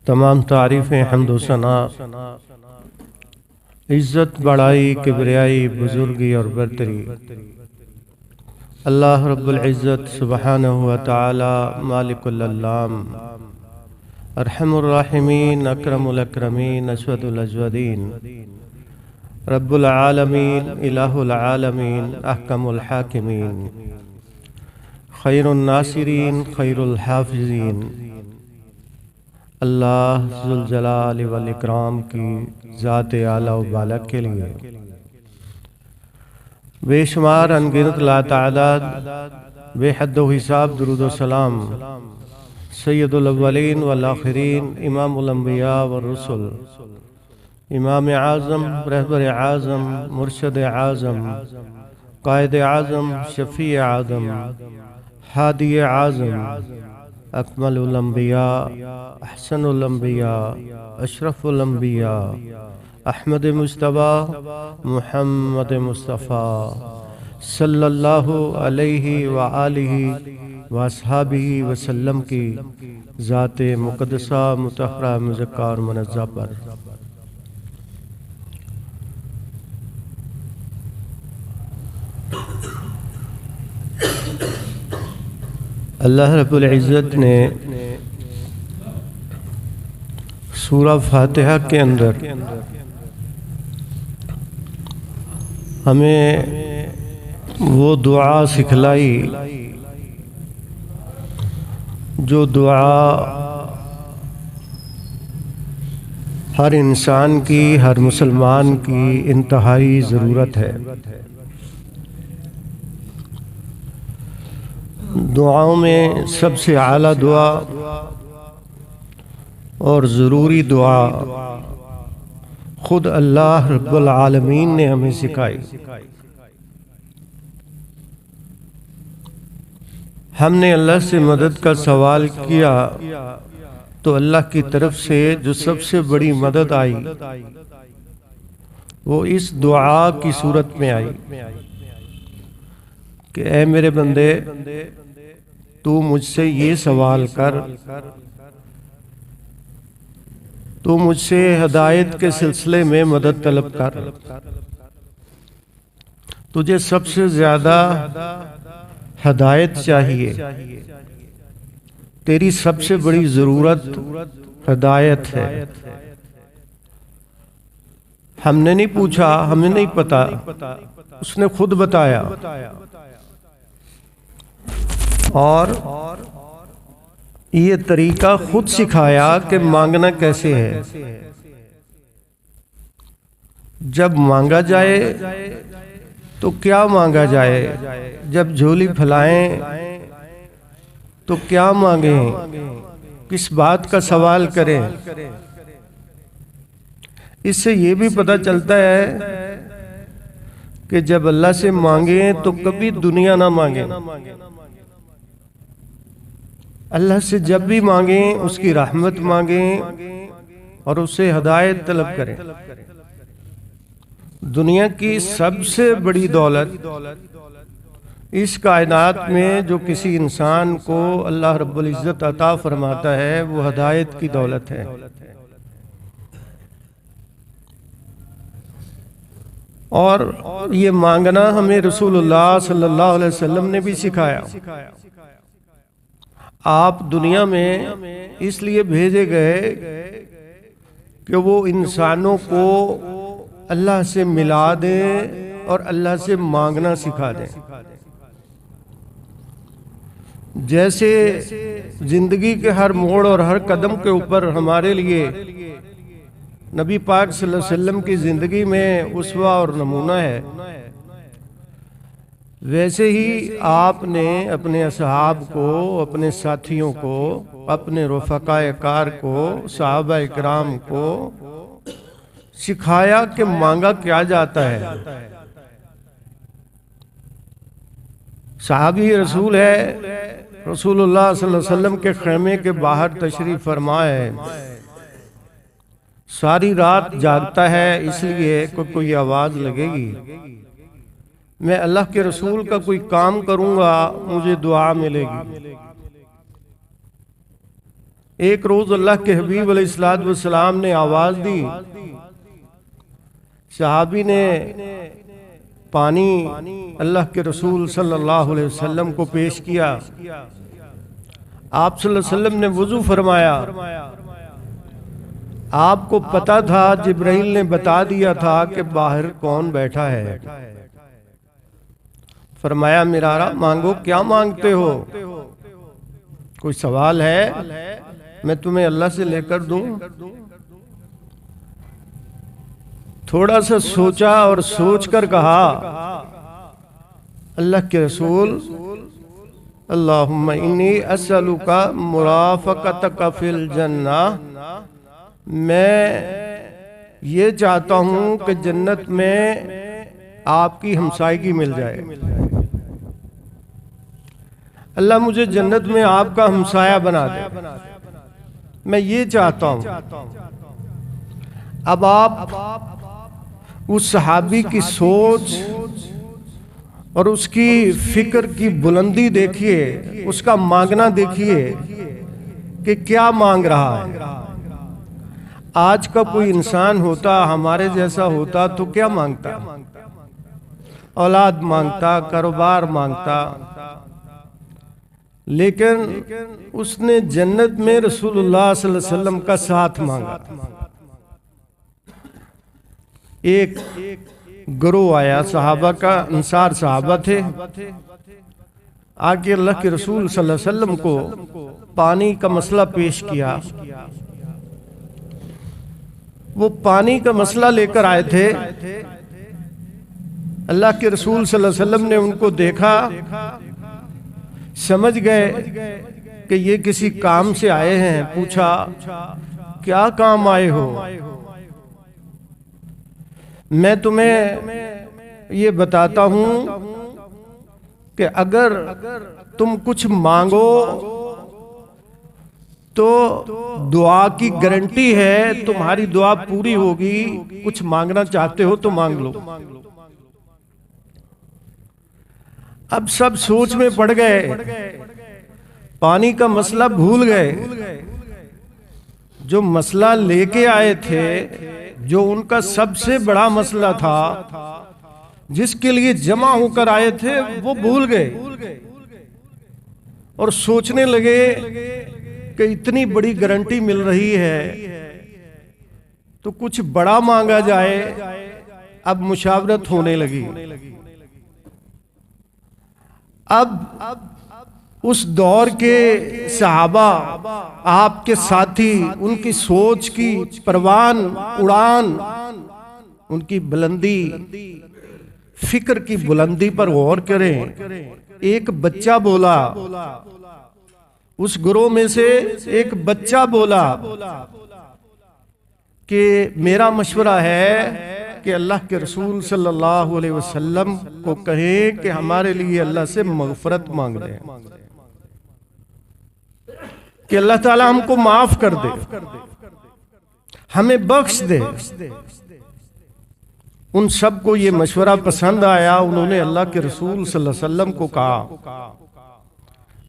तमाम तारीफ़ें हम्द व सना, इज़्ज़त बड़ाई किबरियाई बुज़ुर्गी और बरतरी अल्लाह रब्बुल इज़्ज़त सुब्हानहु व तआला मालिकुल अल्लाम अरहमुर राहिमीन अकरमुल अकरमीन अजवदुल अजवदीन रब्बुल आलमीन इलाहुल आलमीन अहकमुल हाकिमीन खैरुन नासिरीन खैरुल हाफिज़ीन अल्लाह ज़ुल जलाल वल इकराम की ज़ात आला व बाला के लिए बेशुमार अनगिनत लातादाद बेहद व हिसाब दुरूद व सलाम सैयदुल अव्वलीन वल आखिरीन इमामुल अंबिया व रुसुल इमाम आज़म रहबर आज़म मुर्शद आज़म कायद आज़म शफ़ी आज़म हादी आज़म अकमलुल अंबिया अहसनुल अंबिया अशरफुल अंबिया अहमद मुस्तफ़ा मुहम्मद मुस्तफ़ा सल्लल्लाहु अलैहि व आलिहि व अस्हाबिहि वसल्लम की ज़ाते मुक़द्दसा मुतहरा मुज़क्का और मुनज़्ज़ा पर अल्लाह रब्बुल इज़्ज़त ने सूरा फातिहा के अंदर हमें वो दुआ सिखलाई जो दुआ हर इंसान की, हर मुसलमान की इंतहाई ज़रूरत है। दुआओं में सबसे आला दुआ और ज़रूरी दुआ खुद अल्लाह रब्बुल आलमीन ने हमें सिखाई। हमने अल्लाह से मदद का सवाल किया तो अल्लाह की तरफ से जो सबसे बड़ी मदद आई वो इस दुआ की सूरत में आई कि ऐ मेरे बंदे, तू मुझसे ये सवाल कर, तू मुझसे हिदायत के सिलसिले में मदद तलब कर। तुझे सबसे ज्यादा हिदायत चाहिए, तेरी सबसे बड़ी जरूरत हिदायत है। हमने नहीं पूछा, हमें नहीं पता, उसने खुद बताया। और ये तरीका खुद सिखाया कि मांगना कैसे है। जब मांगा जाए तो क्या मांगा जाए, जब झोली फैलाएं तो क्या मांगें, किस बात का सवाल करें। इससे ये भी पता चलता है कि जब अल्लाह से मांगे तो कभी दुनिया ना मांगे। अल्लाह से जब भी मांगे उसकी रहमत मांगे और उससे हिदायत तलब करें। दुनिया की सबसे बड़ी दौलत इस कायनात में जो किसी इंसान को अल्लाह रब्बुल इज़्ज़त अता फरमाता है वो हिदायत की दौलत है। और ये मांगना हमें रसूलुल्लाह सल्लल्लाहु अलैहि वसल्लम ने भी सिखाया। आप दुनिया में इसलिए भेजे गए कि वो इंसानों को अल्लाह से मिला दें और अल्लाह से मांगना सिखा दें। जैसे जिंदगी के हर मोड़ और हर कदम के ऊपर हमारे लिए नबी पाक सल्लल्लाहु अलैहि वसल्लम की जिंदगी में उस्वा और नमूना है, वैसे ही आपने अपने असहाब को, अपने साथियों को, अपने रफ़क़ाए कार को, सहाबा इकराम को सिखाया कि मांगा क्या जाता है। साहबी रसूल है, रसूलुल्लाह सल्लल्लाहु अलैहि वसल्लम के खैमे के बाहर तशरीफ फरमाए, सारी रात जागता है इसलिए कोई आवाज लगेगी, मैं अल्लाह के रसूल का कोई काम करूंगा, मुझे दुआ मिलेगी। एक रोज अल्लाह के हबीब अलैहिस्सलाम ने आवाज दी, सहाबी ने पानी अल्लाह के रसूल सल्लल्लाहु अलैहि वसल्लम को पेश किया। आप सल्लल्लाहु अलैहि वसल्लम ने वुजू फरमाया। आपको पता था, जिब्राइल ने बता दिया था कि बाहर कौन बैठा है। फरमाया मिरारा मांगो, क्या मांगते हो? कोई सवाल है? मैं तुम्हें अल्लाह से लेकर दूं? थोड़ा सा सोचा और सोचकर कहा, अल्लाह के रसूल, अल्लाहुम्मा इन्नी अस्अलुका मुराफकतका फिल जन्ना, मैं ये चाहता हूं कि जन्नत में आपकी हमसायगी मिल जाए। अल्लाह मुझे जन्नत में आपका हमसाया बना दे, मैं ये चाहता हूं। अब आप उस सहाबी की सोच और उसकी फिक्र की बुलंदी देखिए, उसका मांगना देखिए कि क्या मांग रहा है। आज का कोई इंसान होता, हमारे जैसा होता, तो क्या मांगता? औलाद मांगता, कारोबार मांगता, लेकिन उसने जन्नत में रसूलुल्लाह सल्लल्लाहु अलैहि वसल्लम का साथ मांगा। एक गिरोह आया सहाबा का, अंसार सहाबा थे, आके अल्लाह के रसूल सल्लल्लाहु अलैहि वसल्लम को पानी का मसला पेश किया। वो पानी का मसला लेकर आए थे। अल्लाह के रसूल सल्लल्लाहु अलैहि वसल्लम ने उनको देखा, समझ गए कि ये किसी काम से आए हैं। पूछा, क्या काम आए हो? मैं तुम्हें ये बताता हूं कि अगर तुम कुछ मांगो तो दुआ की गारंटी है, तुम्हारी दुआ पूरी होगी। कुछ मांगना चाहते हो तो मांग लो। अब सब सोच में पड़ गए, पानी का मसला भूल गए। जो मसला लेके आए थे, जो उनका सबसे बड़ा मसला था, जिसके लिए जमा होकर आए थे, वो भूल गए और सोचने लगे कि इतनी बड़ी गारंटी मिल रही है तो कुछ बड़ा मांगा जाए। अब मुशावरत होने लगी। अब उस दौर के सहाबा, आपके साथी, उनकी सोच की परवान उड़ान, उनकी बुलंदी, फिक्र की बुलंदी पर गौर करें। एक बच्चा बोला, उस गिरोह में से एक बच्चा बोला कि मेरा मशवरा है कि अल्लाह के रसूल सल्लल्लाहु अलैहि वसल्लम को कहें कि हमारे लिए अल्लाह से मगफरत मांग दें, कि अल्लाह ताला हमको माफ कर दे, हमें बख्श दे। उन सबको ये मशवरा पसंद आया। उन्होंने अल्लाह के रसूल सल्लल्लाहु अलैहि वसल्लम को कहा।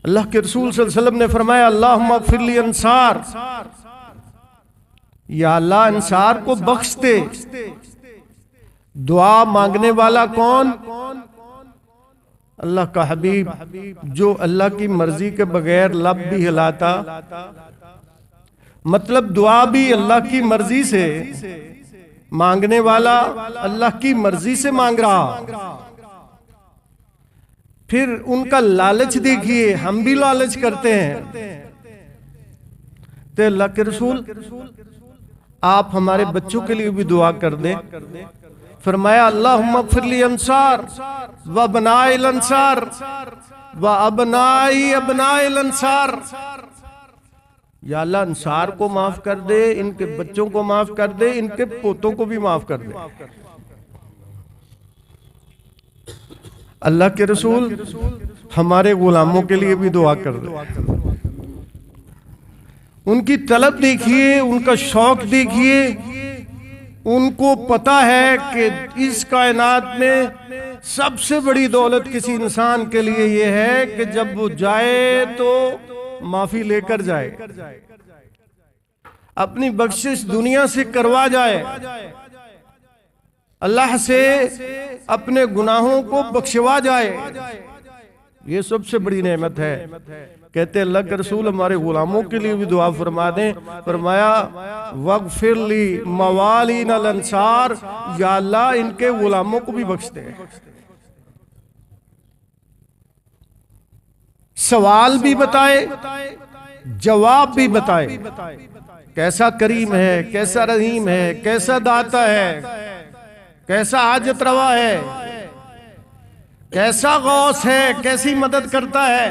अल्लाह के रसूल सल्लल्लाहु अलैहि वसल्लम ने फरमाया, अल्लाहुम्मा अग़फ़िर ली अंसार, या अल्लाह अंसार को बख्श दे। दुआ मांगने वाला कौन? अल्लाह का हबीब, जो अल्लाह की मर्जी के बगैर लब भी हिलाता, मतलब दुआ भी अल्लाह की मर्जी से, मांगने वाला अल्लाह की मर्जी से मांग रहा। फिर उनका लालच देखिए, हम भी लालच करते हैं। तो अल्लाह के रसूल, आप हमारे बच्चों के लिए भी दुआ कर दें। फरमाया, अल्लाहुम्मा अग़फ़िर ली अंसार व बनाइल अंसार व अबनाई अबनाइल अंसार। या अल्लाह अंसार को माफ कर दे, इनके बच्चों को माफ कर दे, इनके पोतों को भी माफ कर दे। अल्लाह के रसूल हमारे गुलामों के लिए भी दुआ कर दे। उनकी तलब देखिए, उनका शौक देखिए। उनको पता है कि इस कायनात में सबसे बड़ी दौलत किसी इंसान के लिए यह है कि जब वो जाए तो माफी लेकर जाए। अपनी बख्शिश दुनिया से करवा जाए, अल्लाह से अपने गुनाहों को बख्शवा जाए, ये सबसे बड़ी नेमत है। कहते अल्लाह के रसूल हमारे गुलामों के लिए भी दुआ फरमा दें। फरमाया वगफिर ली मवालिन अल अंसार, या अल्लाह इनके गुलामों को भी बख्श दे। सवाल भी बताए, जवाब भी बताए, कैसा करीम है, कैसा रहीम है, कैसा दाता है, कैसा हाजत रवा है, कैसा गौस है, कैसी मदद करता है।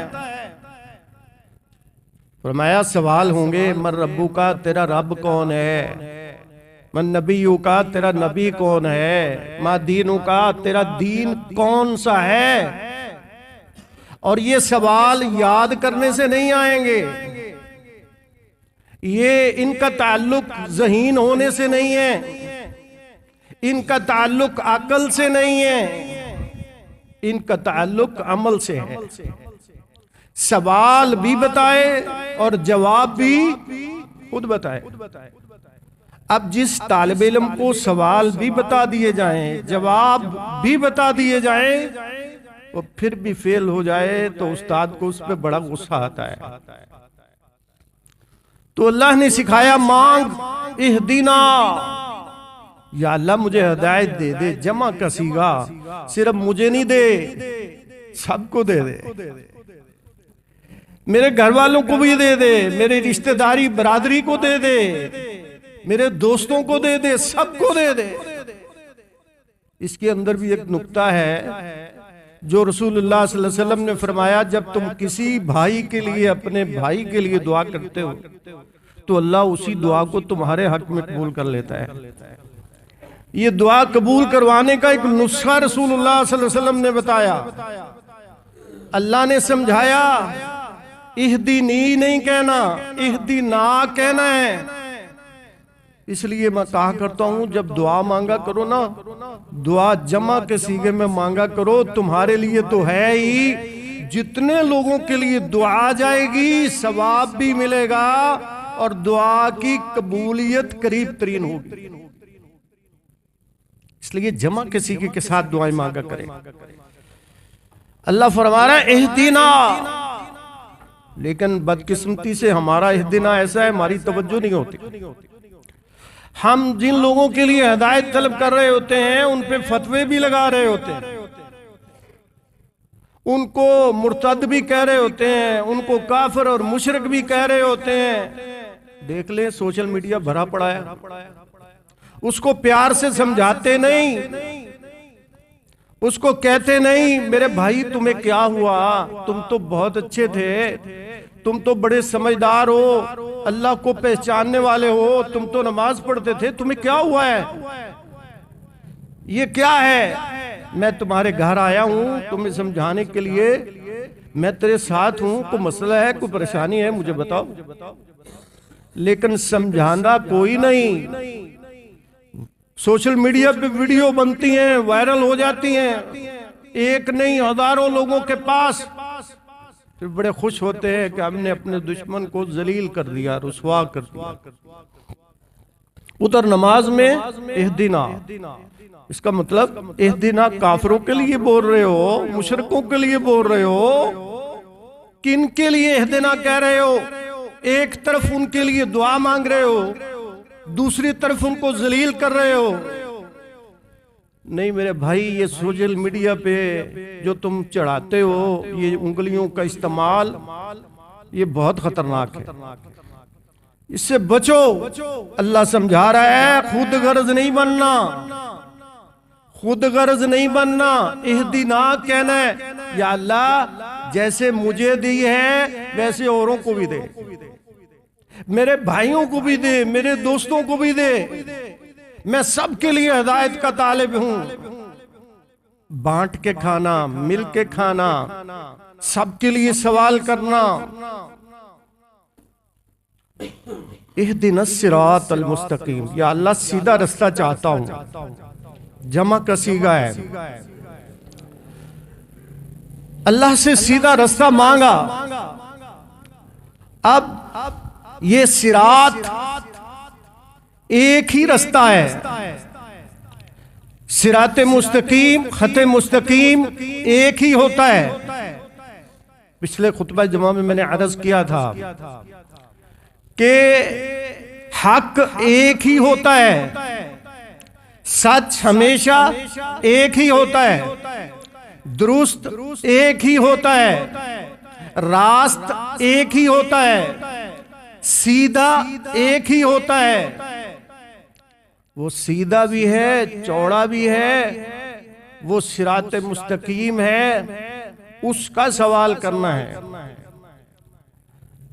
फरमाया सवाल होंगे, मन रब्बू का, तेरा रब कौन है, मन नबीयू का, तेरा नबी कौन है, मा दीनू का, तेरा दीन कौन सा है। और ये सवाल याद करने से नहीं आएंगे, ये इनका ताल्लुक ज़हीन होने से नहीं है, इनका ताल्लुक अकल से नहीं है, इनका ताल्लुक अमल से है। सवाल भी बताए और जवाब भी खुद बताए। अब जिस तालिब इल्म को सवाल भी बता दिए जाएं, जवाब भी बता दिए जाएं, वो फिर भी फेल हो जाए तो उस्ताद को उस पर बड़ा गुस्सा आता है। तो अल्लाह ने सिखाया मांग इहदीना, या अल्लाह मुझे हिदायत दे दे। जमा का सीगा सिर्फ मुझे नहीं दे, सबको दे दे, मेरे घर वालों को भी दे दे, मेरे रिश्तेदारी बरादरी को दे दे, मेरे दोस्तों को दे दे, सबको दे दे। इसके अंदर भी एक नुक्ता है जो रसूलुल्लाह सल्लल्लाहु अलैहि वसल्लम ने फरमाया, जब तुम किसी भाई के लिए, अपने भाई के लिए दुआ करते हो तो अल्लाह उसी दुआ को तुम्हारे हक में कबूल कर लेता है। ये दुआ कबूल करवाने का एक नुस्खा रसूलुल्लाह सल्लल्लाहु अलैहि वसल्लम ने बताया। अल्लाह ने समझाया, इहदीनी नहीं कहना, इहदीना कहना है। इसलिए मैं कहा करता हूं, जब दुआ मांगा करो ना, दुआ जमा के सीगे में मांगा करो। तुम्हारे लिए तो है ही, जितने लोगों के लिए दुआ जाएगी सवाब भी मिलेगा और दुआ की कबूलियत करीब तरीन होगी। इसलिए जमा के सीगे के साथ दुआएं मांगा करें। अल्लाह फरमा रहा है इहदीना, लेकिन बदकिस्मती से हमारा इहदीना ऐसा है, हमारी तवज्जो नहीं होती। हम जिन लोगों के लिए हिदायत तलब कर रहे होते हैं उन पे फतवे भी लगा रहे होते हैं, उनको मुर्तद भी कह रहे होते हैं, उनको काफिर और मुशरिक भी कह रहे होते हैं। देख ले सोशल मीडिया भरा पड़ा है। उसको प्यार से समझाते नहीं, उसको कहते नहीं मेरे भाई तुम्हें क्या हुआ, तुम तो बहुत अच्छे थे, तुम तो बड़े समझदार हो, अल्लाह को पहचानने वाले हो, तुम तो नमाज पढ़ते थे, तुम्हें क्या हुआ है, ये क्या है। मैं तुम्हारे घर आया हूं तुम्हें समझाने के लिए, मैं तेरे साथ हूं, कोई मसला है, कोई परेशानी है मुझे बताओ। लेकिन समझाना कोई नहीं। सोशल मीडिया पे वीडियो बनती हैं, वायरल हो जाती हैं, एक नहीं हजारों लोगों के पास, फिर बड़े खुश होते हैं कि हमने अपने दुश्मन को जलील कर दिया, रुसवा कर दिया। उधर नमाज में इहदीना, इसका मतलब इहदीना काफिरों के लिए बोल रहे हो, मुशरिकों के लिए बोल रहे हो, किन के लिए इहदीना कह रहे हो। एक तरफ उनके लिए दुआ मांग रहे हो, दूसरी तरफ उनको जलील कर रहे हो। नहीं मेरे भाई, ये सोशल मीडिया पे जो तुम चढ़ाते हो, ये उंगलियों का इस्तेमाल, ये बहुत खतरनाक है, इससे बचो। अल्लाह समझा रहा है, खुद गर्ज नहीं बनना, खुद गर्ज नहीं बनना। इहदीना कहना है, या अल्लाह जैसे मुझे दी है वैसे औरों को भी दे, मेरे भाइयों को भी दे, मेरे दोस्तों को भी दे। मैं सबके लिए हिदायत का तालिब हूं। बांट के खाना, मिल के खाना, सबके लिए सवाल करना। इहदिनस सिरातल मुस्तकीम, या अल्लाह सीधा रास्ता चाहता हूं। जमा का सीगा है, अल्लाह से सीधा रास्ता मांगा। अब ये सिरात एक ही रास्ता है, सिराते मुस्तकीम, खते मुस्तकीम एक ही होता है। पिछले खुतबा जुमा में मैंने अर्ज किया था कि हक एक ही होता है, सच हमेशा एक ही होता है, दुरुस्त एक ही होता है, रास्त एक ही होता है, सीधा एक ही होता है। वो सीधा भी है, चौड़ा भी है, वो सिराते मुस्तकीम है, उसका सवाल करना है।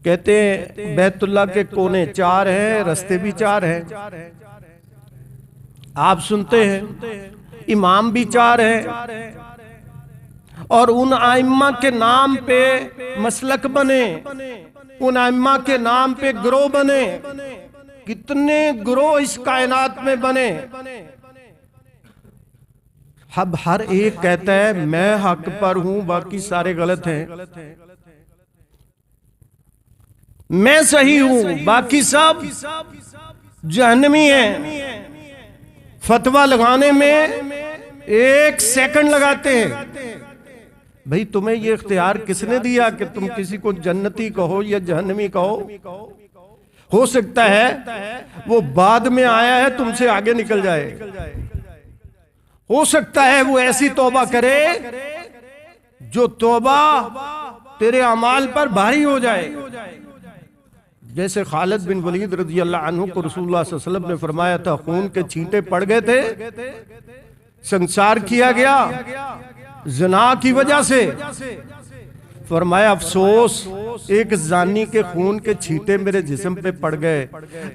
कहते हैं बैतुल्लाह के कोने चार हैं, रास्ते भी चार हैं। आप सुनते हैं इमाम भी चार हैं, और उन आइम्मा के नाम पे मसलक बने, उन आइम्मा के नाम पे ग्रोह बने। कितने ग्रोह इस कायनात में बने। अब हर एक कहता है मैं हक पर हूं, बाकी सारे गलत हैं, मैं सही हूं, बाकी सब जहन्नमी हैं। फतवा लगाने में 1 सेकंड लगाते हैं। भाई तुम्हें ये इख्तियार किसने दिया कि तुम किसी को जन्नती कहो या जहन्नमी कहो? हो सकता है वो बाद में आया है, तुमसे आगे निकल जाए। हो सकता है वो ऐसी तौबा करे जो तौबा तेरे अमाल पर भारी हो जाए। जैसे खालिद बिन वलीद रज़ी अल्लाह अन्हु को रसूलुल्लाह सल्लल्लाहु अलैहि वसल्लम ने फरमाया था, खून के छींटे पड़ गए थे, संसार किया गया ज़िना की वजह से। फरमाया अफसोस, एक जानी के खून के छींटे मेरे जिस्म पे पड़ गए।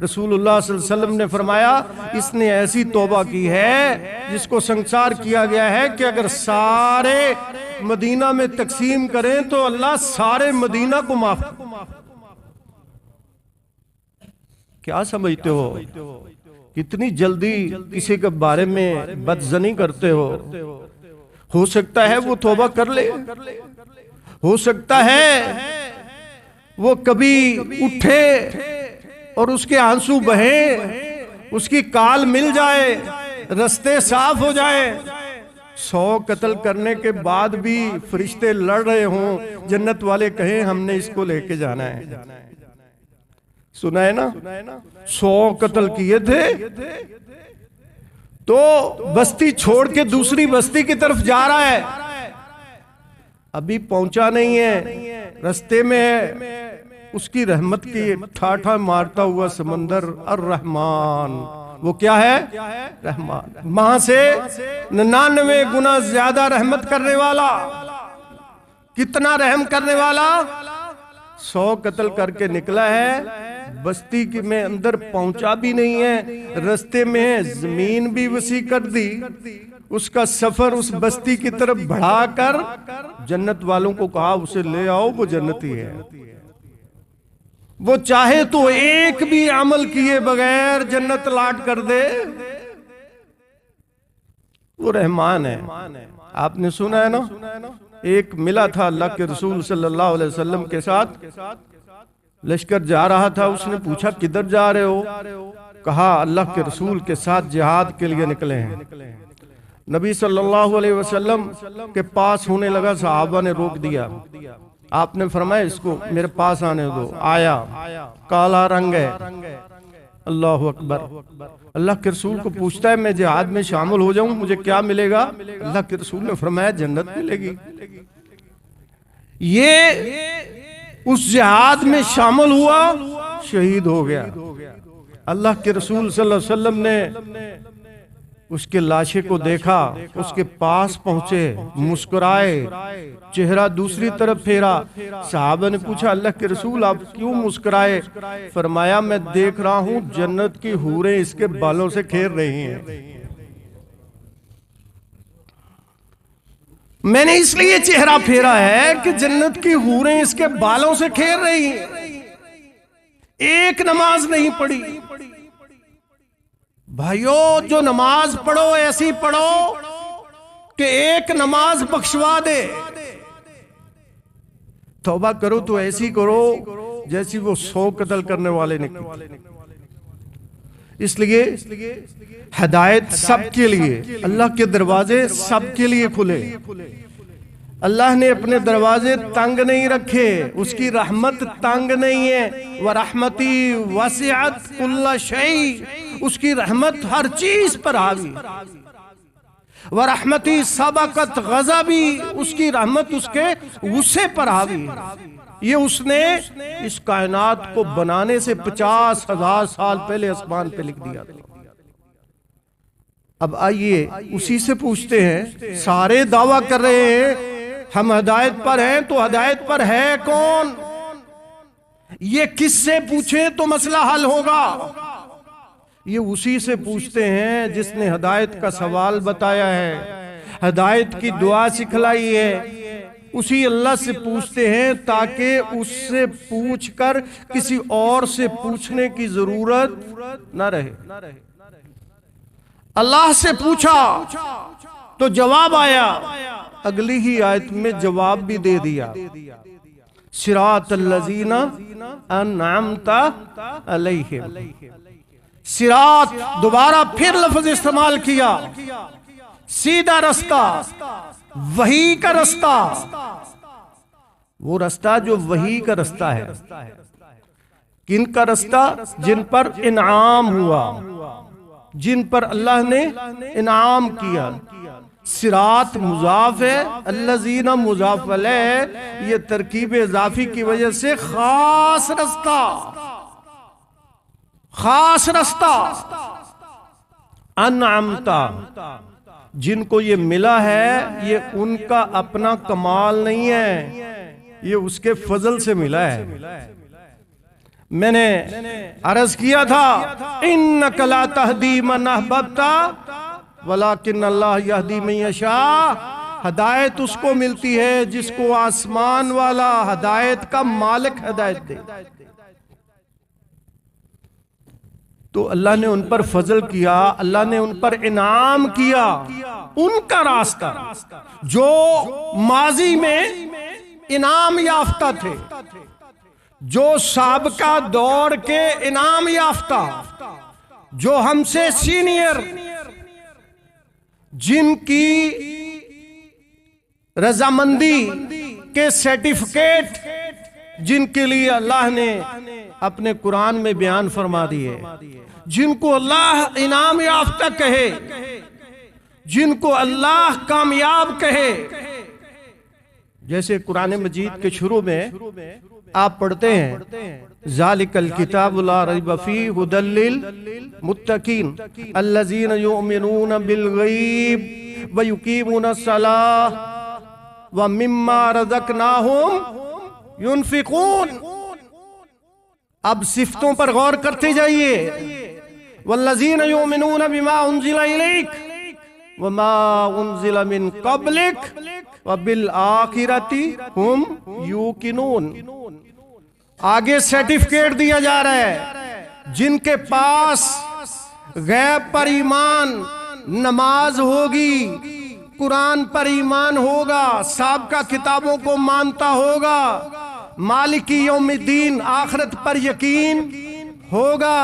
रसूलुल्लाह सल्लल्लाहु अलैहि वसल्लम ने फरमाया इसने ऐसी तौबा की है जिसको संसार किया गया है कि अगर सारे मदीना में तकसीम करें तो अल्लाह सारे मदीना को माफ। क्या समझते हो? कितनी जल्दी किसी के बारे में बदजनी करते हो सकता है वो तौबा कर ले, हो सकता है वो कभी उठे और उसके आंसू बहें, उसकी काल मिल जाए, रास्ते साफ हो जाए। 100 कत्ल करने के बाद भी फरिश्ते लड़ रहे हों, जन्नत वाले कहें हमने इसको लेके जाना है। सुना है ना? 100 कत्ल किए थे तो बस्ती छोड़ के दूसरी बस्ती की तरफ जा रहा है, अभी पहुंचा नहीं है, रास्ते में है। उसकी रहमत की ठाठा मारता हुआ समंदर अर्रहमान, वो क्या है? रहमान। वहां से 99 गुना ज्यादा रहमत करने वाला। कितना रहम करने वाला? 100 कत्ल करके निकला है, बस्ती की में अंदर पहुंचा भी नहीं है, रास्ते में जमीन भी वसी कर दी। उसका सफर उस बस्ती की तरफ बढ़ाकर जन्नत वालों को कहा उसे ले आओ, वो जन्नती है। वो चाहे तो एक भी अमल किए बगैर जन्नत लाट कर दे, वो रहमान है। आपने सुना है ना, एक मिला था अल्लाह के रसूल सल्लल्लाहु अलैहि वसल्लम के साथ, लश्कर जा रहा था। उसने पूछा किधर जा रहे हो? कहा अल्लाह के रसूल के साथ जिहाद के लिए निकले हैं। नबी सल्लल्लाहु अलैहि वसल्लम के पास होने लगा, सहाबा ने रोक दिया। आपने फरमाया इसको मेरे पास आने दो। आया, काला रंग है। अल्लाह अकबर। अल्लाह के रसूल को पूछता है मैं जिहाद में शामिल हो जाऊं, मुझे क्या मिलेगा? अल्लाह के रसूल ने फरमाया जन्नत मिलेगी। ये उस जिहाद में शामिल हुआ, शहीद हो गया। अल्लाह के रसूल सल्लल्लाहु अलैहि वसल्लम ने उसके लाशे को देखा, उसके पास पहुंचे, मुस्कुराए, चेहरा दूसरी तरफ फेरा। साहबा ने पूछा अल्लाह के रसूल आप क्यों मुस्कुराए? फरमाया मैं देख रहा हूं जन्नत की हूरें इसके बालों से खेल रही हैं, मैंने इसलिए चेहरा फेरा है कि जन्नत की हूरें इसके बालों से खेल रही हैं। एक नमाज नहीं पढ़ी। भाइयों जो नमाज पढ़ो ऐसी पढ़ो कि एक नमाज बख्शवा दे। तौबा करो तो ऐसी करो जैसी वो 100 कत्ल करने वाले ने की। इसलिए हिदायत सबके लिए, अल्लाह के दरवाजे सबके लिए खुले। अल्लाह ने अपने दरवाजे तंग नहीं रखे, उसकी रहमत तंग नहीं है। व रहमती वसिअत कुल्ल शै, उसकी रहमत हर चीज पर हावी। व रहमती सबकत गज़बी, उसकी रहमत उसके गुस्से पर हावी। ये उसने इस कायनात को बनाने से 50,000 साल पहले आसमान पे लिख दिया था। अब आइए उसी से पूछते हैं, सारे दावा कर रहे हैं हम हिदायत पर हैं, तो हिदायत पर है कौन? ये किससे पूछे तो मसला हल होगा? ये उसी से पूछते हैं जिसने हिदायत का सवाल बताया है, हिदायत की दुआ सिखलाई है। उसी अल्लाह से पूछते हैं ताकि उससे पूछकर किसी और से पूछने की जरूरत न रहे। अल्लाह से पूछा तो जवाब आया, अगली ही आयत में जवाब भी दे दिया, सिरातल्लज़ीना अनअमता अलैहिम। सिरात, दोबारा फिर लफ्ज इस्तेमाल किया, सीधा रास्ता, वही का रास्ता, वो रास्ता जो वही का रास्ता है। किन का रास्ता? जिन पर इनाम हुआ, जिन पर अल्लाह ने इनाम किया। सिरात मुजाफ है, अल्लज़ीना मुजाफ अलैह, ये तरकीब इजाफी की वजह से खास रास्ता, खास रास्ता। अनअमता, जिनको ये मिला है ये उनका अपना कमाल नहीं है, ये उसके फजल से मिला है। मैंने अर्ज किया था, इन्नका ला तहदी मन अहबब्ता वलाकिन अल्लाह यहदी मन यशा। हिदायत उसको मिलती है जिसको आसमान वाला हिदायत का मालिक हिदायत दे। तो अल्लाह ने उन पर फजल किया, अल्लाह ने उन पर इनाम किया। उनका रास्ता जो माजी में इनाम याफ्ता थे, जो साबका दौर के इनाम याफ्ता, जो हमसे सीनियर, जिनकी रजामंदी के सर्टिफिकेट, जिनके लिए अल्लाह ने अपने कुरान में बयान फरमा दिए, जिनको अल्लाह इनाम याफ्ता कहे, जिनको अल्लाह कामयाब कहे। जैसे कुरान मजीद के शुरू में आप पढ़ते हैं, ज़ालिकल किताबु ला रैब फीहि हुदल लिल मुत्तकीन अल्लज़ीना युमिनूना बिल गैब व युकीमूना सलाह व मिम्मा रज़क़नाहुम युनफिकून। अब सिफ्तों पर गौर करते जाइए। वल्लज़ीना युमिनूना बिमा उन्ज़िला इलैक व मा उन्ज़िला मिन क़ब्लिक व बिल आखिरति हुम यूकिनून। आगे सर्टिफिकेट दिया जा रहा है, जिनके पास गैब पर ईमान, नमाज होगी, कुरान पर ईमान होगा, साबका किताबों को मानता होगा, मालिकी यौमिद्दीन आखिरत पर यकीन होगा,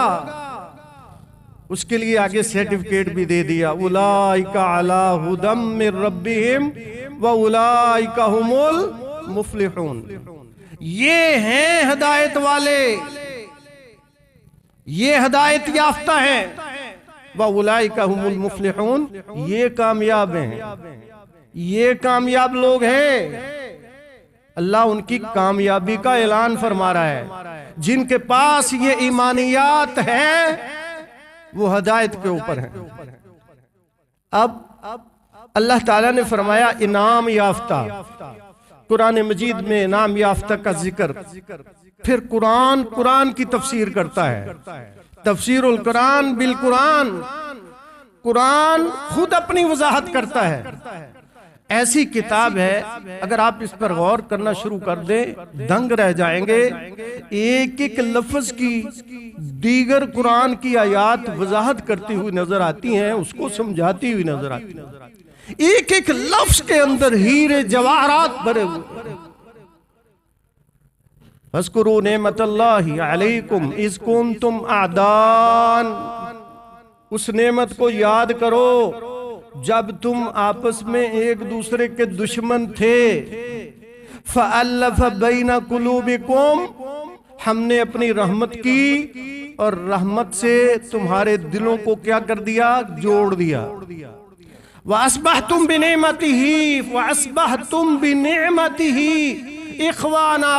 उसके लिए आगे सर्टिफिकेट भी दे दिया, उलाइका अला हुदम मिर रब्बिहिम व उलाइका हुमुल मुफ्लिहून। ये हैं हिदायत वाले, ये हिदायत याफ्ता है। व उलाइका हुमुल मुफ्लिहून, ये कामयाब हैं, ये कामयाब लोग हैं। अल्लाह उनकी कामयाबी का ऐलान फरमा रहा है। जिनके पास ये ईमानियात है वो हिदायत के ऊपर है। अब अल्लाह ताला ने फरमाया इनाम याफ्ता, कुरान मजीद में इनाम याफ्ता का जिक्र, फिर कुरान की तफसीर करता है, तफसीरुल कुरान बिल कुरान। कुरान खुद अपनी वजाहत करता है। ऐसी किताब है, अगर आप इस पर गौर करना शुरू कर दें दंग रह जाएंगे। एक एक लफ्ज की दीगर कुरान की आयात वजाहत करती हुई नजर आती हैं, उसको समझाती हुई नजर आती है। एक एक लफ्ज के अंदर हीरे जवाहरात भरे हुए। फज़्कुरू नेमतल्लाहि अलैकुम इज़ कुंतुम आदान उस नेमत को याद करो जब तुम आपस में एक दूसरे के दुश्मन थे। फ़अल्लफ़ बैना कुलूबिकुम, हमने अपनी रहमत की और रहमत से तुम्हारे दिलों को क्या कर दिया, जोड़ दिया। वअस्बहतुम बिनिअमतिही वअस्बहतुम बिनिअमतिही इख़वाना,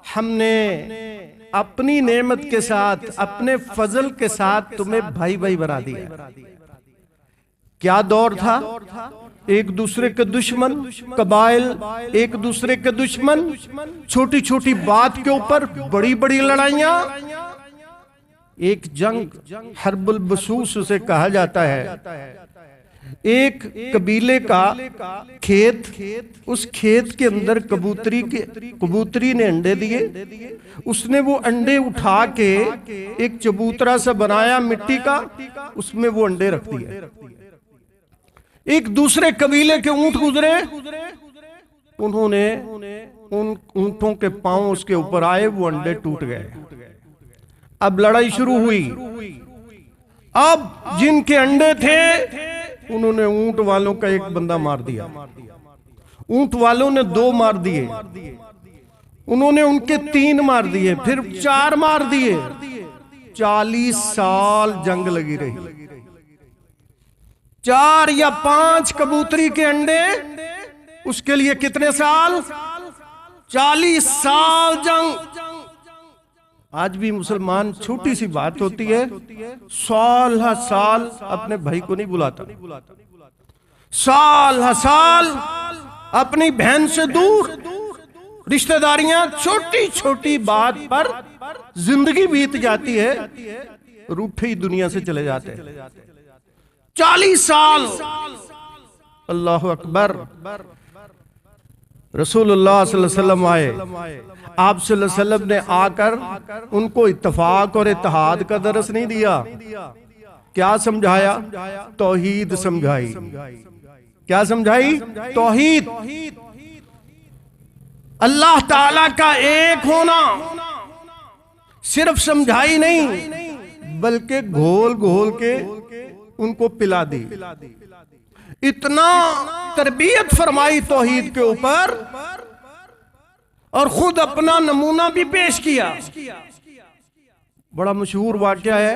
हमने अपनी नेमत के साथ, अपने फजल के साथ तुम्हें भाई भाई बना दिया। क्या दौर था, एक दूसरे के दुश्मन, कबाइल एक दूसरे के दुश्मन, छोटी छोटी बात के ऊपर बड़ी बड़ी लड़ाइयां। एक जंग हर्बुल बसूस उसे कहा जाता है। एक कबीले का खेत, उस खेत के अंदर कबूतरी ने अंडे दिए। उसने वो अंडे उठा के एक चबूतरा सा बनाया मिट्टी का, उसमें वो अंडे रख दिए। एक दूसरे कबीले के ऊंट गुजरे, उन्होंने उन ऊंटों के पांव उसके ऊपर आए, वो अंडे टूट गए। अब लड़ाई शुरू हुई। अब जिनके अंडे थे उन्होंने ऊंट वालों का एक बंदा मार दिया, ऊंट वालों ने 2 मार दिए, उन्होंने उनके 3 मार दिए, फिर 4 मार दिए। 40 साल जंग लगी रही। 4 या 5 कबूतरी के अंडे, उसके लिए कितने साल, 40 साल जंग। आज भी मुसलमान छोटी सी बात होती है, साल हर साल अपने भाई को नहीं बुलाता, साल हर साल अपनी बहन से दूर, रिश्तेदारियां छोटी छोटी बात पर जिंदगी बीत जाती है, रूठे ही दुनिया से चले जाते हैं। 40 साल। अल्लाह अकबर। रसूलुल्लाह सल्लल्लाहु अलैहि वसल्लम आए, आप सल्लल्लाहु अलैहि वसल्लम ने आकर उनको इत्तफाक और इत्तेहाद का दरस नहीं दिया। क्या समझाया, तौहीद समझाई। क्या समझाई, तौहीद, अल्लाह ताला का एक होना। सिर्फ समझाई नहीं बल्कि घोल घोल के उनको पिला दी। इतना तरबियत फरमाई तौहीद के ऊपर, और खुद अपना नमूना भी पेश किया। बड़ा मशहूर वाकया है,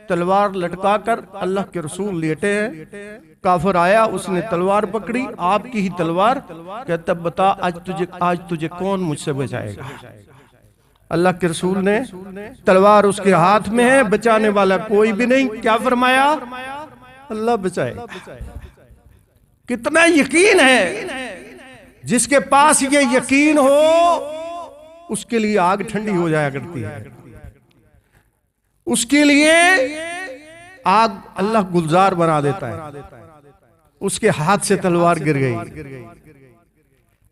तलवार लटकाकर अल्लाह के रसूल लेटे हैं, काफिर आया, उसने तलवार पकड़ी, आपकी ही तलवार, कहता बता आज तुझे कौन मुझसे बचाएगा। अल्लाह के रसूल ने, तलवार उसके हाथ में है, बचाने वाला कोई भी नहीं। क्या फरमाया, अल्लाह बचाए। कितना यकीन है, जिसके पास ये यकीन हो उसके लिए आग ठंडी हो जाया करती है, उसके लिए आग अल्लाह गुलजार बना देता है। उसके हाथ से तलवार गिर गई,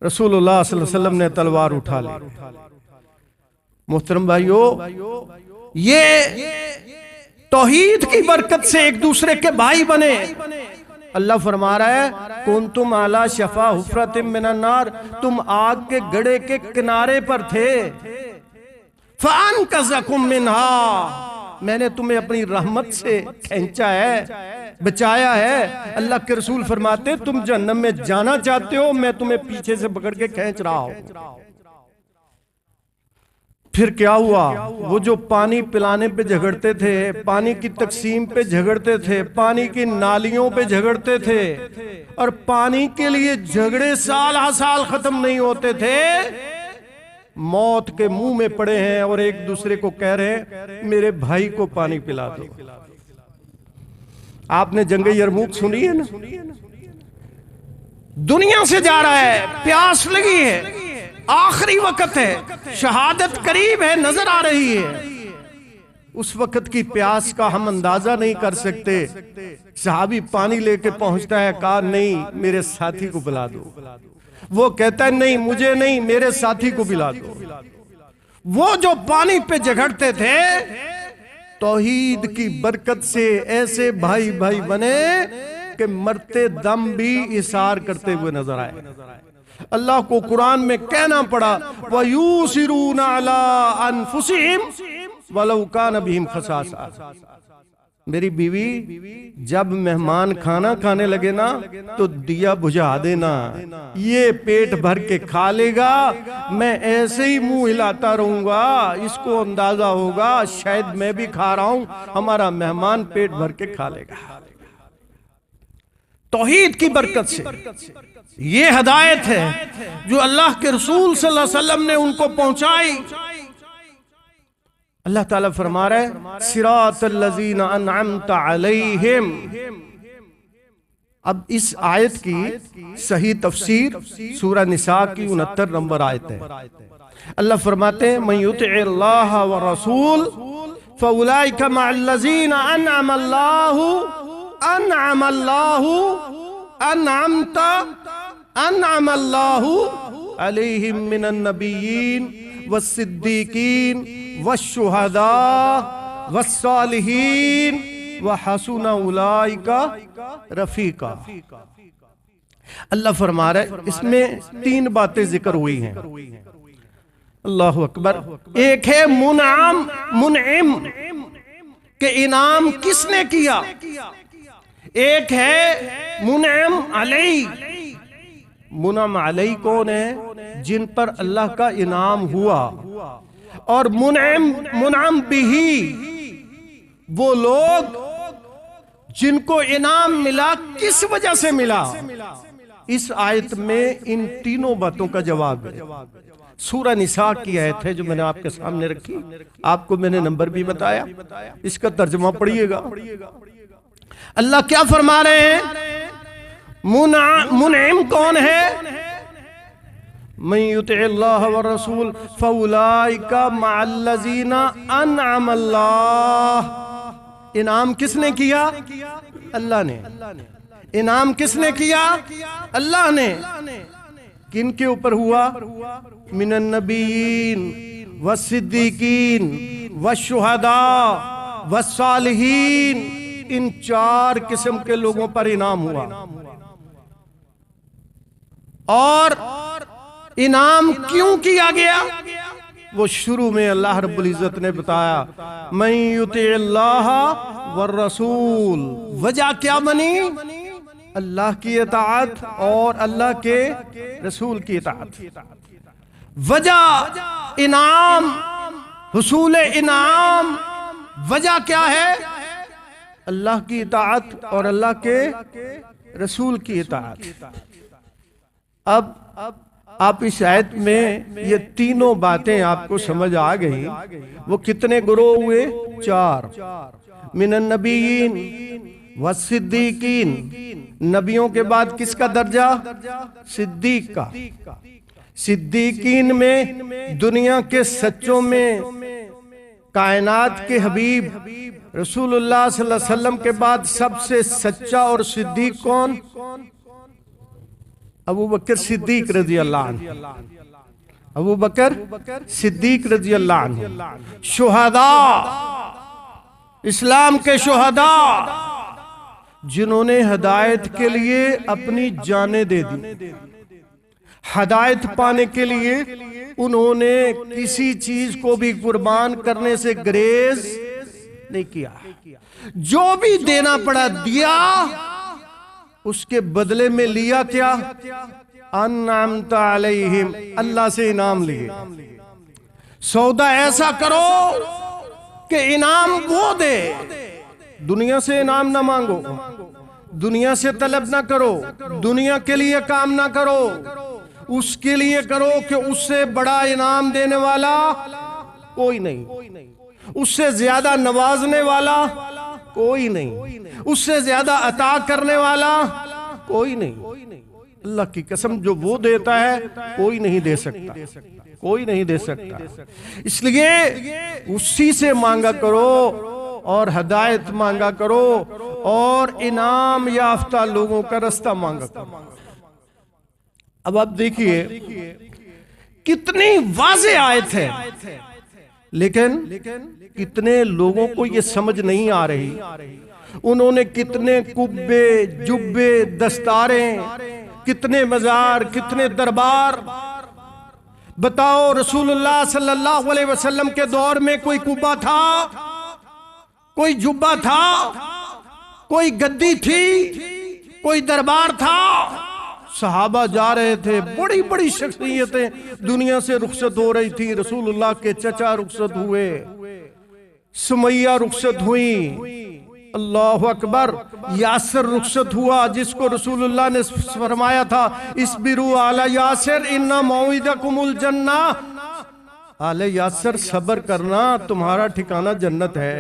रसूलुल्लाह सल्लल्लाहु अलैहि वसल्लम ने तलवार उठा ली। मोहतरम भाइयों, ये तौहीद की बरकत से एक दूसरे के भाई बने। अल्लाह फरमा रहा है, कुंतुम अला शफा हुफ्रतिम मिनन नार, तुम आग के गड्ढे के किनारे पर थे। फअनकज़कुम मिनहा, मैंने तुम्हें अपनी रहमत से खींचा है, बचाया है। अल्लाह के रसूल फरमाते, तुम जहन्नम में जाना चाहते हो, मैं तुम्हें पीछे से पकड़ के खींच रहा हूं। फिर क्या हुआ, वो जो पानी पिलाने पे झगड़ते थे, पानी की तकसीम पे झगड़ते थे, पानी की नालियों पे झगड़ते थे, और पानी के लिए झगड़े साल हर साल खत्म नहीं होते थे, मौत के मुंह में पड़े हैं और एक दूसरे को कह रहे हैं मेरे भाई को पानी पिला दो। आपने जंग यरमुक सुनी है ना, दुनिया से जा रहा है, प्यास लगी है, आखिरी वक्त है, शहादत करीब है, नजर आ रही है। उस वक्त की प्यास का हम अंदाजा नहीं कर सकते। सहाबी पानी लेके पहुंचता है, कहा नहीं मेरे साथी को पिला दो। वो कहता है नहीं मुझे नहीं, मेरे साथी को पिला दो। वो जो पानी पे झगड़ते थे, तौहीद की बरकत से ऐसे भाई भाई बने कि मरते दम भी इसार करते हुए नजर आए। अल्लाह को कुरान में कहना पड़ा, वयूसिरून अला अनफुसिहिम वलौ कान बिहिम खसासा। मेरी बीवी जब मेहमान खाना खाने लगे ना तो दिया बुझा देना, ये पेट भर के खा लेगा, मैं ऐसे ही मुंह हिलाता रहूंगा, इसको अंदाजा होगा शायद मैं भी खा रहा हूं, हमारा मेहमान पेट भर के खा लेगा। तौहीद की बरकत से ये हिदायत है जो अल्लाह के रसूल सल्लल्लाहु अलैहि वसल्लम ने उनको पहुंचाई। अल्लाह ताला फरमा रहे सिरातल लज़ीना अनअमता अलैहिम। अब इस आयत की सही तफसीर सूरह निसा की 69 नंबर आयत है। अल्लाह फरमाते हैं मन युतिअल्लाह व रसूल फउलाइका मअल्लज़ीना अनअमल्लाहु अलैहिम मिनन नबिय्यीन वस्सिद्दीकीन वश्शुहदा वस्सालिहीन वहसुन उलाइका रफीका। अल्लाह फरमा रहे इसमें 3 बातें जिक्र हुई हैं। अल्लाह अकबर। एक है मुनइम के इनाम किसने किया, एक है मुनइम अलई। मुनअम अलई कौन है, जिन पर अल्लाह का इनाम हुआ, और मुनअम बिही वो लोग जिनको इनाम मिला किस वजह से मिला। इस आयत में इन तीनों बातों का जवाब है। सूरह निसा की आयत है जो मैंने आपके सामने रखी, आपको मैंने नंबर भी बताया, इसका तर्जुमा पढ़िएगा। अल्लाह क्या फरमा रहे हैं, मुनइम कौन है, मन युतिअल्लाह व रसूल फउलाइका मअल्लज़ीना अनअमल्लाह। इनाम किसने किया, अल्लाह ने। इनाम किसने किया, अल्लाह ने। किन के ऊपर हुआ, मिनन नबिय्यीन वस्सिद्दीकीन वश्शुहदा वस्सालिहीन। इन 4 किस्म के लोगों पर इनाम हुआ। और इनाम क्यों किया गया, वो शुरू में अल्लाह रब्बुल इज्जत ने बताया मन युतिअल्लाह व रसूल। वजह क्या बनी, अल्लाह की इताअत और अल्लाह के रसूल की इताअत। वजह इनाम, हुसूल इनाम, वजह क्या है, अल्लाह की इताअत और अल्लाह के रसूल की इताअत। अब आप इस आयत में ये तीनों बातें आपको समझ आ गई। वो कितने ग्रोह हुए, 4। मिनन नबिय्यीन वस्सिद्दीकीन। नबियों के बाद किसका दर्जा, सिद्दीक का। सिद्दीकीन में दुनिया के सच्चों में कायनात के हबीब रसूलुल्लाह सल्लल्लाहु अलैहि वसल्लम के बाद सबसे सच्चा और सिद्दीक कौन, अबू बकर सिद्दीक रजी अल्लाह अन्हु। अबू बकर सिद्दीक रजी अल्लाह अन्हु। शुहदा, इस्लाम के शुहदा, जिन्होंने हिदायत के लिए अपनी जानें दे दी। हिदायत पाने के लिए उन्होंने किसी चीज को भी कुर्बान करने से ग्रेज नहीं किया। जो भी देना पड़ा दिया, उसके बदले में लिया क्या, अनअमता अलैहिम, अल्लाह से इनाम लिए। सौदा ऐसा करो कि इनाम वो दे, दुनिया से इनाम ना मांगो, दुनिया से तलब ना करो, दुनिया के लिए काम ना करो, उसके लिए करो कि उससे बड़ा इनाम देने वाला कोई नहीं, उससे ज्यादा नवाजने वाला कोई नहीं, उससे ज्यादा अता करने वाला कोई नहीं। अल्लाह की कसम, जो वो देता है कोई नहीं दे सकता, कोई नहीं दे सकता। इसलिए उसी से मांगा करो और हिदायत मांगा करो और इनाम याफ्ता लोगों का रास्ता मांगा करो। अब आप देखिए कितनी वाज़े आयत है, लेकिन कितने लोगों को ये समझ नहीं आ रही। उन्होंने कितने कुब्बे, जुब्बे, दस्तारें, कितने मजार, कितने दरबार। बताओ, रसूलुल्लाह सल्लल्लाहु अलैहि वसल्लम के दौर में कोई कुब्बा था, कोई जुब्बा था, कोई गद्दी थी, कोई दरबार था। सहाबा जा रहे थे, बड़ी बड़ी शख्सियतें दुनिया से रुखसत हो रही थी। रसूलुल्लाह के चचा रुखसत हुए, सुमैया रुखसत हुई, अल्लाह अकबर, यासिर रुखसत हुआ, जिसको रसूलुल्लाह ने फरमाया था इस्बिरु आला यासिर इन्ना मौइदकुमुल जन्ना। आले यासिर, सब्र करना, तुम्हारा ठिकाना जन्नत है।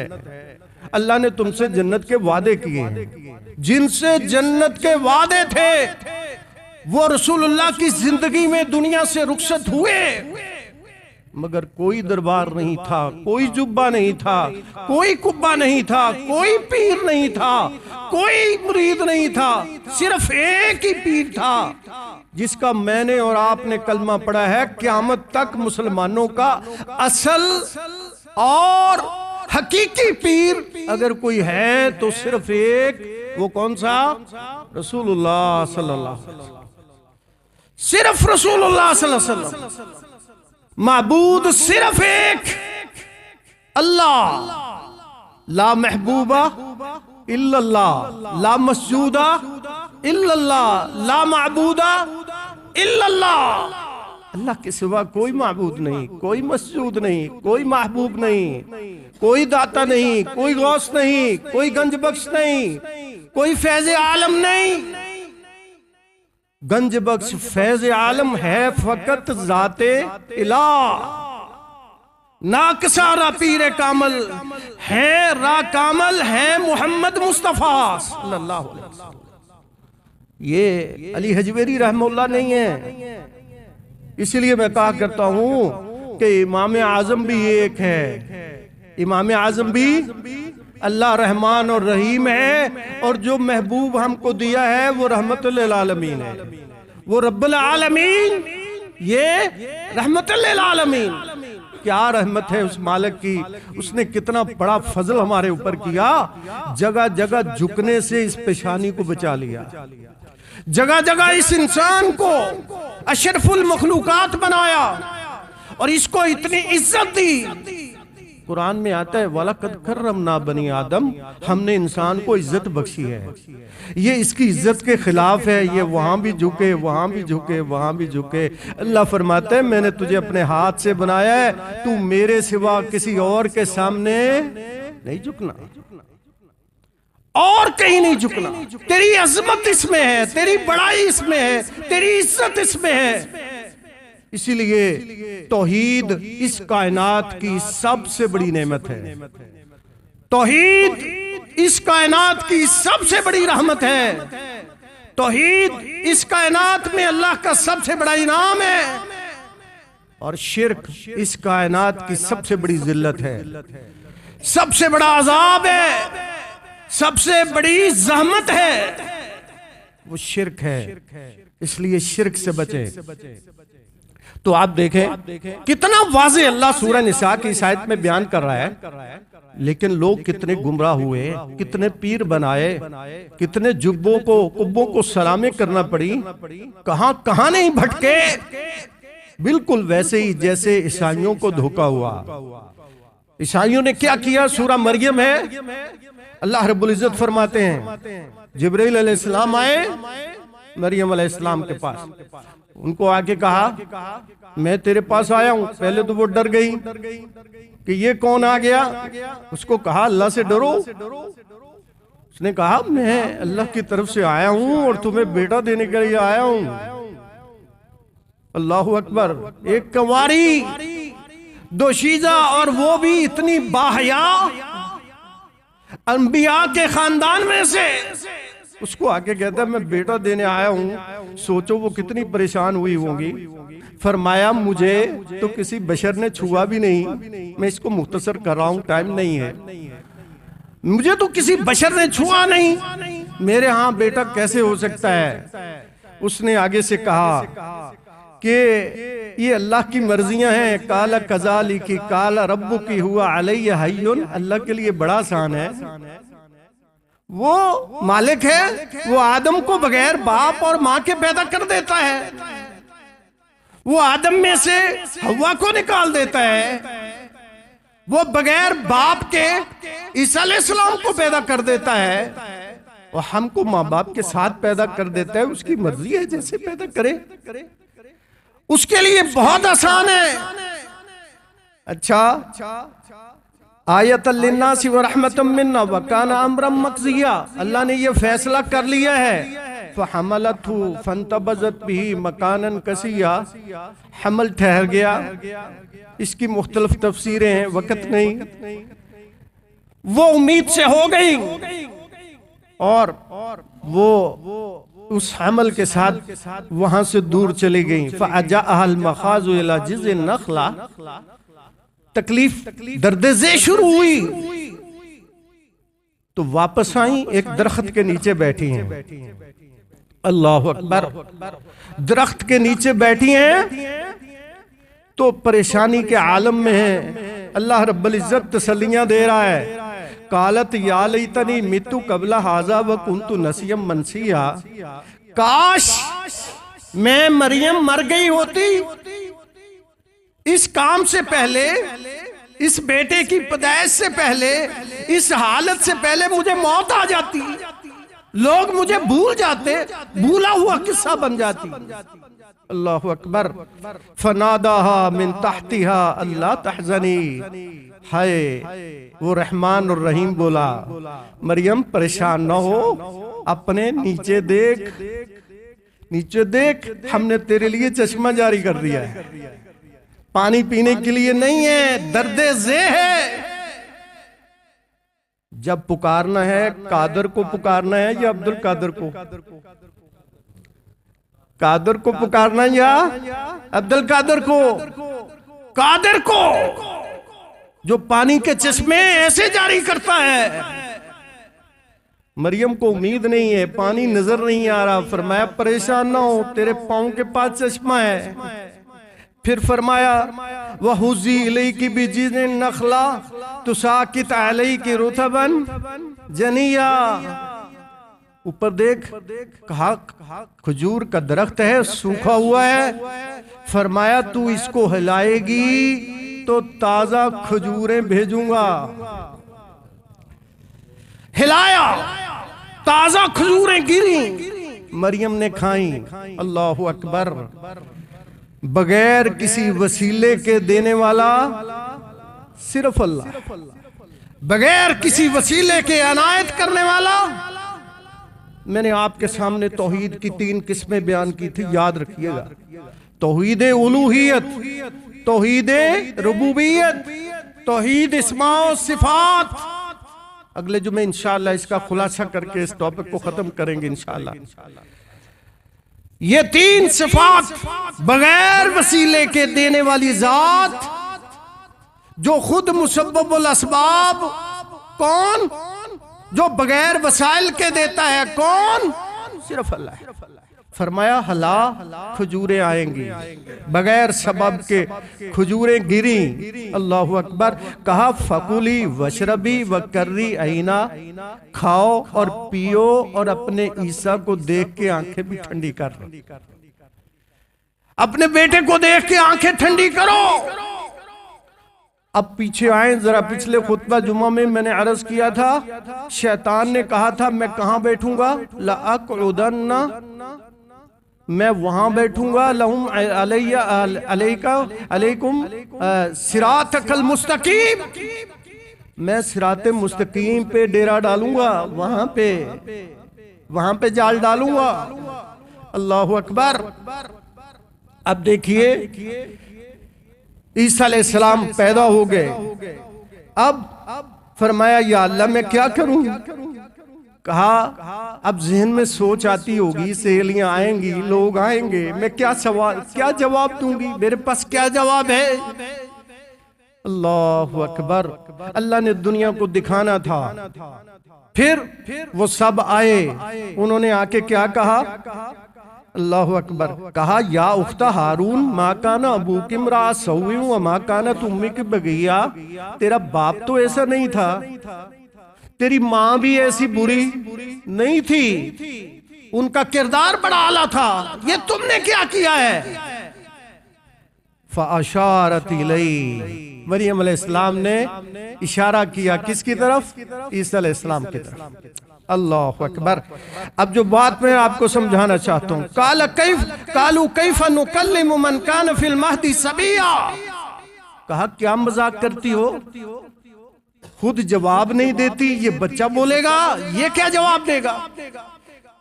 अल्लाह ने तुमसे जन्नत के वादे किए हैं। जिनसे जन्नत के वादे थे वो रसूलुल्लाह की जिंदगी में दुनिया से रुखसत हुए, मगर कोई दरबार नहीं था, कोई जुब्बा नहीं था, कोई कुब्बा नहीं था, कोई पीर नहीं था, कोई मुरीद नहीं था। सिर्फ एक ही पीर था जिसका मैंने और आपने कलमा पढ़ा है। क़यामत तक मुसलमानों का असल और हकीकी पीर अगर कोई है तो सिर्फ एक, वो कौन सा? रसूलुल्लाह सल्लल्लाहु अलैहि वसल्लम। सिर्फ रसूलुल्लाह सल्लल्लाहु अलैहि वसल्लम। माबूद सिर्फ एक, अल्लाह। ला महबूबा इल्लल्लाह, ला मस्जूदा इल्लल्लाह, ला माबूदा इल्लल्लाह। अल्लाह के सिवा कोई माबूद नहीं, कोई मस्जूद नहीं, कोई महबूब नहीं, कोई दाता नहीं, कोई गौस नहीं, कोई गंज बख्श नहीं, कोई फैज़ आलम नहीं। गंज बख्श फैज़ आलम है फकत ज़ाते इलाह। नाकसारा पीर कामल है, रा कामल है मोहम्मद मुस्तफ़ा सल्लल्लाहु अलैहि वसल्लम। ये अली हजवेरी रहमतुल्लाह नहीं है। इसलिए मैं कहा करता हूं कि इमाम आजम भी एक है। इमाम आजम भी अल्लाह रहमान और रहीम है, और जो महबूब हमको दिया है वो रहमतुल लिल आलमीन है, वो रब्बुल आलमीन, ये रहमतुल लिल आलमीन। क्या रहमत है उस मालिक की, उसने कितना बड़ा फजल हमारे ऊपर किया। जगह जगह झुकने से इस पेशानी को बचा लिया, जगह जगह इस इंसान को अशरफुल मखलूकात बनाया और इसको इतनी इज्जत दी। कुरान में आता है वलक़द कर्रमना बनी आदम, हमने इंसान को इज्जत बख्शी है। ये इसकी इज्जत के खिलाफ है, ये वहां भी झुके, वहां भी झुके, वहां भी झुके। अल्लाह फरमाते हैं मैंने तुझे अपने हाथ से बनाया है, तू मेरे सिवा किसी और के सामने नहीं झुकना, और कहीं नहीं झुकना। तेरी अजमत इसमें है, तेरी बड़ाई इसमें है, तेरी इज्जत इसमें है। इसीलिए तौहीद इस कायनात की सबसे बड़ी नेमत है। तौहीद इस कायनात की सबसे बड़ी रहमत है। तौहीद इस कायनात में अल्लाह का सबसे बड़ा इनाम है, और शिर्क इस कायनात की सबसे बड़ी जिल्लत है, सबसे बड़ा अजाब है, सबसे बड़ी जहमत है, वो शिर्क है। इसलिए शिर्क से बचे। तो आप देखें कितना वाज़े अल्लाह सूरह निसा की इस आयत में बयान कर रहा है, लेकिन लोग कितने गुमराह हुए, कितने पीर बनाए, कितने जुब्बों को कुब्बों को सलामी करना पड़ी, कहां कहां नहीं भटके। बिल्कुल वैसे ही जैसे ईसाइयों को धोखा हुआ। ईसाइयों ने क्या किया? सूरह मरियम है, अल्लाह रब्बुल इज्जत फरमाते हैं जिब्रील अलैहिस्सलाम आए मरियम अलैहिस्सलाम के पास, उनको आके कहा मैं तेरे पास आया हूं। पहले तो वो डर गई कि ये कौन आ गया। उसको कहा अल्लाह से डरो। उसने कहा मैं अल्लाह की तरफ से आया हूं और तुम्हें बेटा देने के लिए आया हूं। अल्लाहु अकबर। एक कंवारी दोशीजा, और वो भी इतनी बाहया अंबिया के खानदान में से, उसको आके कहता है मैं बेटा देने आया हूं। सोचो वो कितनी परेशान हुई होंगी। फरमाया मुझे तो किसी बशर ने छुआ भी नहीं, मैं इसको मुख्तसर कर रहा हूं, टाइम नहीं है, मुझे तो किसी बशर ने छुआ नहीं, मेरे यहां बेटा कैसे हो सकता है। उसने आगे से कहा कि ये अल्लाह की मर्जियां हैं। काला कजाली की काला रब्बु की हुआ अलैया हय्युन, अल्लाह के लिए बड़ा आसान है, वो मालिक है, वो आदम को बगैर बाप और माँ के पैदा कर देता है, वो आदम में से हव्वा को निकाल देता है, वो बगैर बाप के ईसा अलैहिस्सलाम को पैदा कर देता है और हमको माँ बाप के साथ पैदा कर देता है। उसकी मर्जी है जैसे पैदा करे, उसके लिए बहुत आसान है। अच्छा, आयतल लिन्नासि व रहमतम मिन्ना व काना अम्रम मक़ज़िया, अल्लाह ने ये फैसला कर लिया है। फ़हमलतहु फ़ंतबज़त बिही मकानन कसिया, हमल ठहर गया। इसकी मुख्तलिफ तफसीरें हैं, वक़्त नहीं। वो उम्मीद से हो गई और वो उस हमल के साथ वहां से दूर चली गई। फ़अजाअहल मख़ाज़ु इला जिज़्इन नख़ला, तकलीफ दर्द-ए शुरू हुई तो वापस आई, एक दरख्त के नीचे बैठी हैं। अल्लाह अकबर, दरख्त के नीचे बैठी हैं तो परेशानी के आलम में है। अल्लाह रब्बुल इज्जत तसल्लियां दे रहा है। कालत या लैतनी मितु कबला हाजा व कुन्तु नसियम मनसिया, काश मैं मरियम मर गई होती इस काम से पहले, इस बेटे की पैदाइश से पहले, इस हालत से पहले मुझे मौत आ जाती, लोग मुझे भूल जाते, भूला हुआ किस्सा बन जाती। अल्लाह अकबर। फनादाहा मिन तहतिहा अल्ला तहज़नी, हाय वो रहमान और रहीम बोला, मरियम परेशान न हो, अपने नीचे देख, नीचे देख, हमने तेरे लिए चश्मा जारी कर दिया है। पानी पीने के लिए नहीं है, दर्दे ज़े है। जब पुकारना है कादर को पुकारना है या अब्दुल कादर को? कादर को पुकारना या अब्दुल कादर को? कादर को, जो पानी के चश्मे ऐसे जारी करता है। मरियम को उम्मीद नहीं है, पानी नजर नहीं आ रहा। फरमाया परेशान ना हो, तेरे पांव के पास चश्मा है। फिर फरमाया वहुज़ी इलैकी बिजिज़्इन नख़ला तुसाकित अलैकी रुतबन जनिया, ऊपर देख, कहा खजूर का दरख्त है, सूखा हुआ है। फरमाया तू इसको हिलाएगी तो ताजा खजूरें भेजूंगा। हिलाया, ताजा खजूरें गिरी, मरियम ने खाई। अल्लाहु अकबर। बगैर किसी वसीले के देने वाला सिर्फ अल्लाह, बगैर किसी वसीले के अनायत करने वाला। मैंने आपके सामने तौहीद की 3 किस्में बयान की थी, याद रखिएगा। तौहीद उलूहियत, तौहीद रुबूबियत, तौहीद इस्मा और सिफात। अगले जुमे इंशाअल्लाह इसका खुलासा करके इस टॉपिक को खत्म करेंगे इंशाअल्लाह। ये 3 सिफात बगैर वसीले के देने वाली जात, जो खुद मुसब्बबुल असबाब, कौन? जो बगैर वसाइल के देता है, कौन? सिर्फ अल्लाह है। फरमाया हला खजूरें आएंगी, बगैर सबब के खजूरें गिरी। अल्लाहु अकबर। कहा फकुली वशरबी व कर्री आईना, खाओ और पियो और अपने ईसा को देख के आंखें भी ठंडी कर लो। अपने बेटे को देख के आंखें ठंडी करो। अब पीछे आए जरा, पिछले खुतबा जुमा में मैंने अर्ज किया था, शैतान ने कहा था मैं कहां बैठूंगा? लअक़उदन्ना, मैं वहां बैठूंगा। लहुम अलैया अलैका अलैकुम सिरातकल मुस्तकीम, मैं सिराते मुस्तकीम पे डेरा डालूंगा, वहां पे जाल डालूंगा। अल्लाहु अकबर। अब देखिए ईसा अलैहिस्सलाम पैदा हो गए। अब फरमाया या अल्लाह मैं क्या करूं? कहा अब जहन में सोच आती होगी, सहेलियां आएंगी, लोग आएंगे, मैं क्या जवाब दूंगी? मेरे पास क्या जवाब है? अल्लाहु अकबर। अल्लाह ने दुनिया को दिखाना था। फिर वो सब आए, उन्होंने आके क्या कहा? अल्लाहु अकबर। कहा या उख्ता हारून मा काना अबूकी इम्रा सव्वी व मा कानत उम्मुकी बगिया, तेरा बाप तो ऐसा नहीं था, तेरी माँ भी ऐसी बुरी नहीं थी, उनका किरदार बड़ा आला था, ये तुमने क्या किया है? फ़अशारत इलैहि, मरियम अलैहिस्सलाम ने इशारा किया किसकी तरफ? ईसा अलैहिस्सलाम की तरफ। अल्लाहु अकबर। अब जो बात मैं आपको समझाना चाहता हूँ, कालू कैफ नुकल्लिमु मन कान फिल महदी सबिया, कहा क्या मजाक करती हो, खुद जवाब नहीं देती, ये बच्चा बोलेगा, ये क्या जवाब देगा?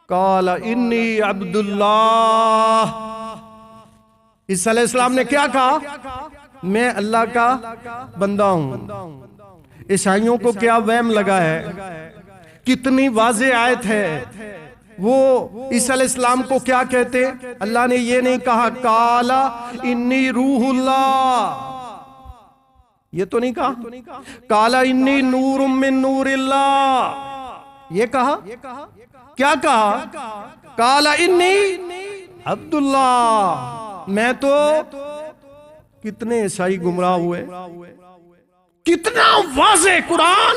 काला इन्नी अब्दुल्लाह, ईसा अलैहिस्सलाम ने क्या कहा? मैं अल्लाह का बंदा हूं। ईसाइयों को क्या वहम लगा है, कितनी वाज़े आयत है। वो ईसा अलैहिस्सलाम को क्या कहते? अल्लाह ने ये नहीं कहा काला इन्नी रूहुल्लाह, ये तो नहीं कहा। काला इन्नी नूरुम मिन नूरिल्लाह, ये कहा। क्या कहा? काला इन्नी अब्दुल्लाह, मैं तो, कितने ईसाई गुमराह हुए, कितना वाज़े कुरान।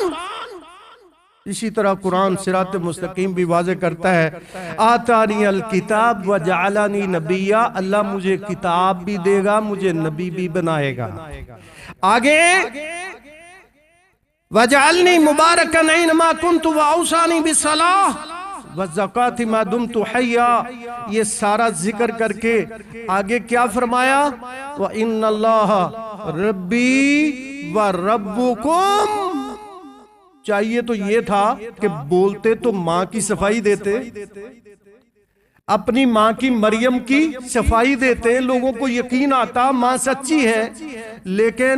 इसी तरह कुरान सिरात मुस्तकीम भी वाज़े करता है, आतानी अल किताब व जअलनी नबिया, अल्लाह मुझे किताब भी देगा, मुझे नबी भी बनाएगा। आगे वजअलनी मुबारकन ऐनमा कुन्तु व औसानी बिस्सलाह व ज़काति मा दुमतु हय्या, ये सारा जिक्र करके आगे क्या फरमाया? व इन्नल्लाह रब्बी व रब्बुकुम। चाहिए तो ये था कि बोलते तो माँ की सफाई देते, अपनी माँ की मरियम की सफाई देते, लोगों को यकीन आता माँ सच्ची है, लेकिन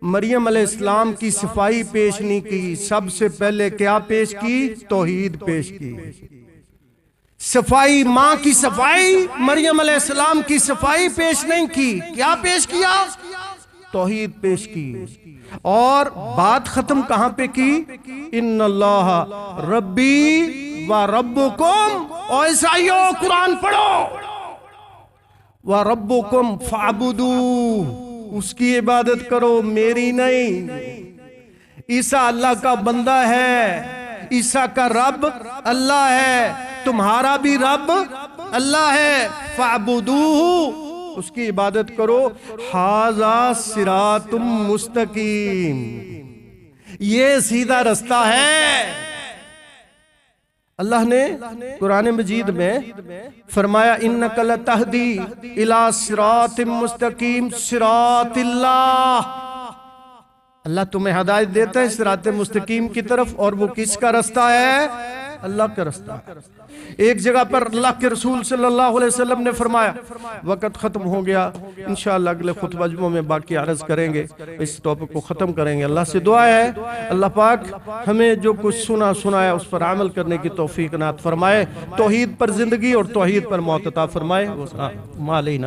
मरियम अलैहिस्सलाम की सफाई पेश नहीं की। सबसे पहले क्या पेश की? तौहीद पेश की। सफाई, माँ की सफाई, मरियम अलैहिस्सलाम की सफाई पेश नहीं की। क्या पेश किया? तौहीद पेश की। और बात खत्म कहां पे की? इन्नल्लाह रब्बी व रब्बुकुम। और ईसाइयों कुरान पढ़ो, व रब्बुकुम फअबुदू, उसकी इबादत करो, मेरी नहीं। ईसा अल्लाह का बंदा है, ईसा का रब अल्लाह है, तुम्हारा भी रब अल्लाह है। फअबुदूहु, उसकी इबादत करो। हाजा सिरातुम मुस्तकीम, ये सीधा रास्ता है। अल्लाह ने कुरान मजीद में फरमाया इन्नका लतहदी इला सिरातिम मुस्तकीम सिरातिल्लाह, अल्लाह तुम्हें हिदायत देता है सिरात मुस्तकीम की तरफ। और वो किसका रास्ता है? अल्लाह का रास्ता। एक जगह पर अल्लाह के रसूल सल्लल्लाहु अलैहि वसल्लम ने फरमाया, वक्त खत्म हो गया, इंशाअल्लाह अगले खुतबा जुम्मे में बाकी अर्ज करेंगे, इस टॉपिक को खत्म करेंगे। अल्लाह से दुआ है अल्लाह पाक हमें जो कुछ सुनाया उस पर अमल करने की तौफीक नात फरमाए, तौहीद पर जिंदगी और तौहीद पर मौत अता फरमाए। मालैना